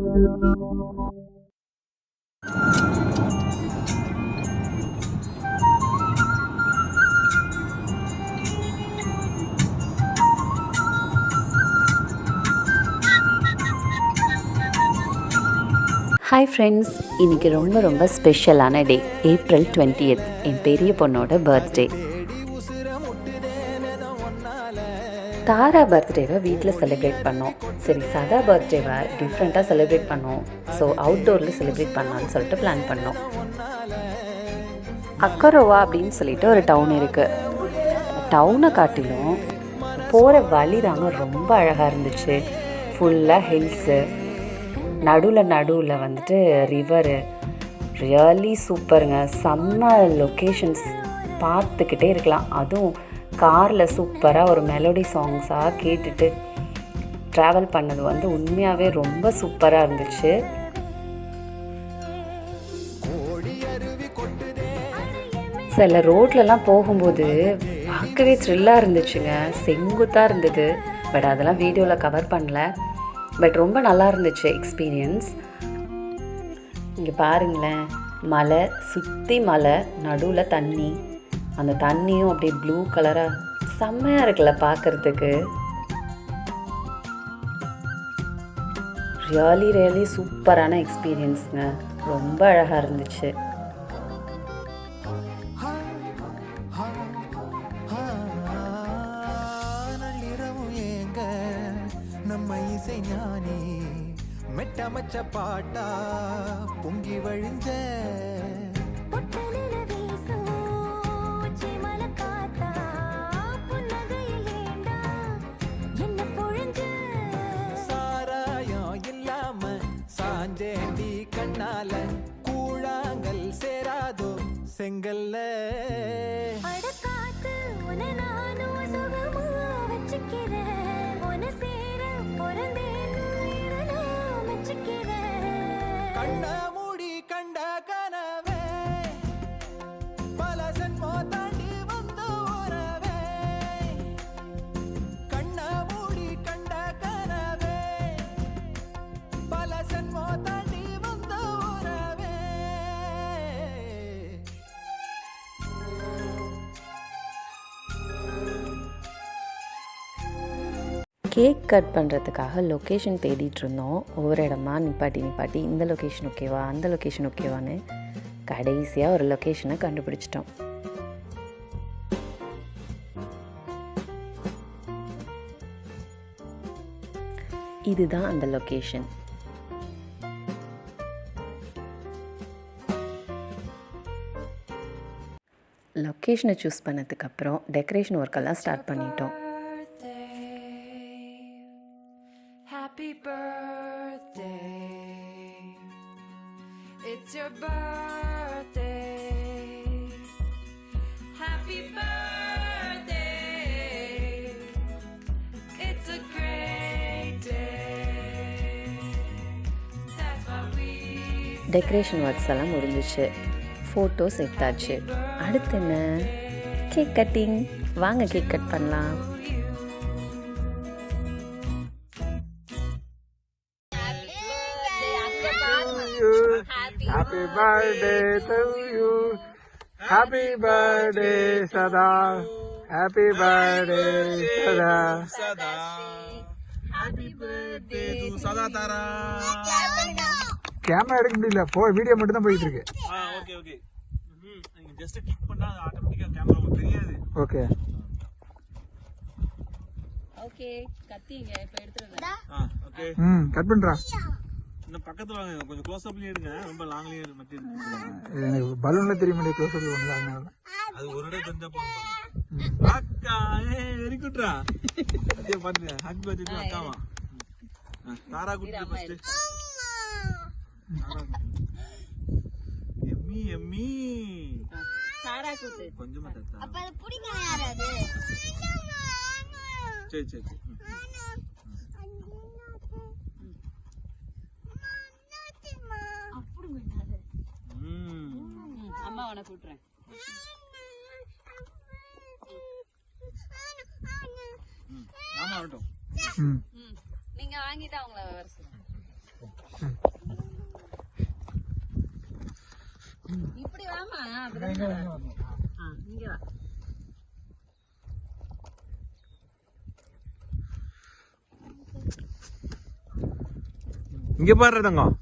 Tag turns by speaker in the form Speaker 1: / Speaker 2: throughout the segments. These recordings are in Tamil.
Speaker 1: ஹாய் ஃப்ரெண்ட்ஸ், இன்றைக்கி ரொம்ப ஸ்பெஷலான டே. ஏப்ரல் 20th என் பெரிய பொண்ணோட பர்த்டே. தாரா பர்த்டேவை வீட்டில் செலிப்ரேட் பண்ணோம். சரி, சதா பர்த்டேவை டிஃப்ரெண்ட்டாக செலிப்ரேட் பண்ணோம். ஸோ அவுட்டோரில் செலிப்ரேட் பண்ணலான்னு சொல்லிட்டு பிளான் பண்ணோம். அக்கரோவா அப்படின்னு சொல்லிட்டு ஒரு டவுன் இருக்குது. டவுனை காட்டிலும் போகிற வழி தாங்க ரொம்ப அழகாக இருந்துச்சு. ஃபுல்லாக ஹில்ஸு, நடுவில் வந்துட்டு ரிவரு. ரியலி சூப்பருங்க. செம்ம லொக்கேஷன்ஸ், பார்த்துக்கிட்டே இருக்கலாம். அதுவும் காரில் சூப்பராக ஒரு மெலோடி சாங்ஸாக கேட்டுட்டு ட்ராவல் பண்ணது வந்து உண்மையாகவே ரொம்ப சூப்பராக இருந்துச்சு. சில ரோட்லலாம் போகும்போது பார்க்கவே த்ரில்லாக இருந்துச்சுங்க. செங்குத்தாக இருந்தது. பட் அதெல்லாம் வீடியோவில் கவர் பண்ணல. பட் ரொம்ப நல்லா இருந்துச்சு எக்ஸ்பீரியன்ஸ். இங்கே பாருங்களேன், மலை சுற்றி மலை, நடுவில் தண்ணி. அந்த தண்ணியும் அப்படியே ப்ளூ கலராக செம்மையாக இருக்குல்ல பார்க்குறதுக்கு. ரியலி சூப்பரான எக்ஸ்பீரியன்ஸுங்க. ரொம்ப அழகாக இருந்துச்சு.
Speaker 2: ஞானி மெட்டமச்ச பாட்டா பொங்கி வழிஞ்ச சாராயம் இல்லாம சாஞ்சேண்டி கண்ணால கூழாங்கல் சேராதோ செங்கல்ல கண்ண மூடி கண்ட கனவே பல ஜென்மோ தாண்டி வந்த உறவே. கண்ண மூடி கண்ட கனவே பல ஜென்மோ தாண்டி வந்த உறவே.
Speaker 1: கேக் கட் பண்ணுறதுக்காக லொக்கேஷன் தேடிட்டு இருந்தோம். ஒவ்வொரு இடமா நிப்பாட்டி இந்த லொக்கேஷன் ஓகேவா, அந்த லொக்கேஷன் ஓகேவான்னு கடைசியாக ஒரு லொக்கேஷனை கண்டுபிடிச்சிட்டோம். இதுதான் அந்த லொக்கேஷன். லொக்கேஷனை சூஸ் பண்ணதுக்கப்புறம் டெக்கரேஷன் ஒர்க்கெல்லாம் ஸ்டார்ட் பண்ணிட்டோம்.
Speaker 3: Happy birthday, it's your birthday. Happy birthday, it's a great day. That's what we say.
Speaker 1: Decoration works எல்லாம் முடிஞ்சிச்சு. ஃபோட்டோஸ் எடுத்தாச்சு. அடுத்து என்ன? Cake cutting. வாங்க கேக் கட் பண்ணலாம்.
Speaker 4: Happy birthday to you. Happy birthday Sada. Happy birthday Sada.
Speaker 2: சதா ஹாப்பி பர்த்டே டு சதா தாரா.
Speaker 4: கேமரா எடுக்க முடியல, வீடியோ மட்டும் தான் போயிட்டு இருக்கு.
Speaker 2: Okay okay. நீங்க ஜஸ்ட் கிளிக் பண்ணா ஆட்டோமேட்டிக்கா கேமரா உங்களுக்கு தெரியாது.
Speaker 4: ஓகே
Speaker 1: ஓகே, கத்திங்க இப்ப எடுத்துறேன்.
Speaker 2: ஓகே.
Speaker 4: கட் பண்றா.
Speaker 2: இன்னும் பக்கத்துல வாங்க, கொஞ்சம் க்ளோஸ் அப்லயே எடுங்க. ரொம்ப லாங்லயே மத்தி
Speaker 4: எனக்கு பலூன்ல தெரிய மாட்டே க்ளோஸ் அப் பண்ணல. அதனால
Speaker 2: அது ஒரு இடம் தெரிஞ்சா போதும். அக்கா வெரி குட்ரா. அதே பாருங்க, ஹாப்பி பர்த்டே டு அக்காவா. தாரா குட்டி ஃபர்ஸ்ட். எம்மி எம்மி
Speaker 1: தாரா குட்டி
Speaker 2: கொஞ்சமா தட்டா.
Speaker 5: அப்ப அது புடிங்க யார் அது?
Speaker 2: சரி சரி சரி.
Speaker 1: அம்மா உன கூட்டுறேன்.
Speaker 2: ஆமா வரட்டும்.
Speaker 1: நீங்க வாங்கிட்டு அவங்கள வர சொல்லுங்க.
Speaker 2: இங்க பாரு தங்கம்.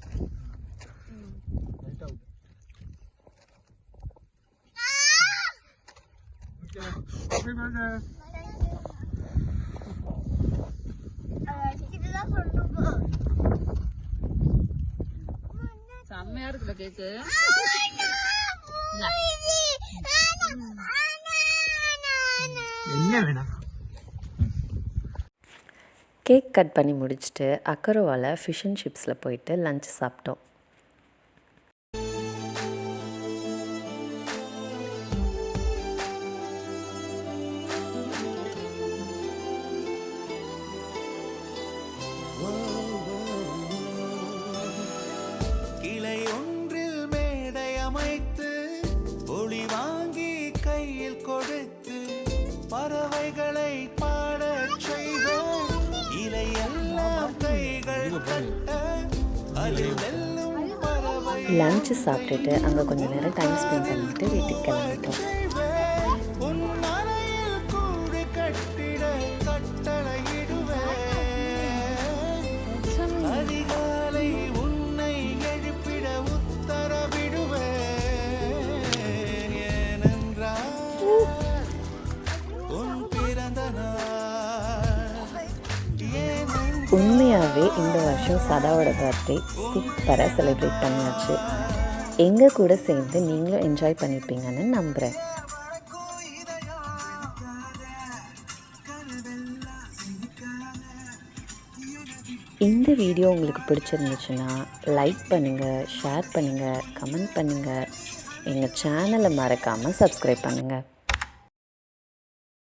Speaker 5: செம்மையா இருக்குல்ல கேக்கு.
Speaker 4: என்ன வேணும்?
Speaker 1: கேக் கட் பண்ணி முடிச்சுட்டு அக்கரோவால் ஃபிஷ் அண்ட் சிப்ஸில் போயிட்டு லஞ்ச் சாப்பிட்டோம்.
Speaker 6: கிளை ஒன்றில் மேடை அமைத்து ஒளி வாங்கி கையில் கொடுத்து பறவைகளை பாடச் செய்வோம். இலையெல்லாம் கைகள் கட்ட அதில் வெல்லும் பறவை
Speaker 1: லஞ்சு சாப்பிட்டுட்டு அங்கே கொஞ்சம் நேரம் டைம் ஸ்பெண்ட் பண்ணிட்டு வீட்டுக்கு கிளம்பிட்டோம்.
Speaker 6: உன் அறையில் கூடு கட்டிட கட்டளையிடுவேன். அதிகாலை உன்னை எழுப்பிட உத்தரவிடுவேன். ஏனென்றால் உன் பிறந்த நாள்.
Speaker 1: உண்மையாகவே இந்த வருஷம் சதாவோட பர்த்டே சூப்பராக செலிப்ரேட் பண்ணியாச்சு. எங்கள் கூட சேர்ந்து நீங்களும் என்ஜாய் பண்ணியிருப்பீங்கன்னு நம்புகிறேன். இந்த வீடியோ உங்களுக்கு பிடிச்சிருந்துச்சுன்னா லைக் பண்ணுங்கள், ஷேர் பண்ணுங்கள், கமெண்ட் பண்ணுங்கள். எங்கள் சேனலை மறக்காமல் சப்ஸ்கிரைப் பண்ணுங்கள்.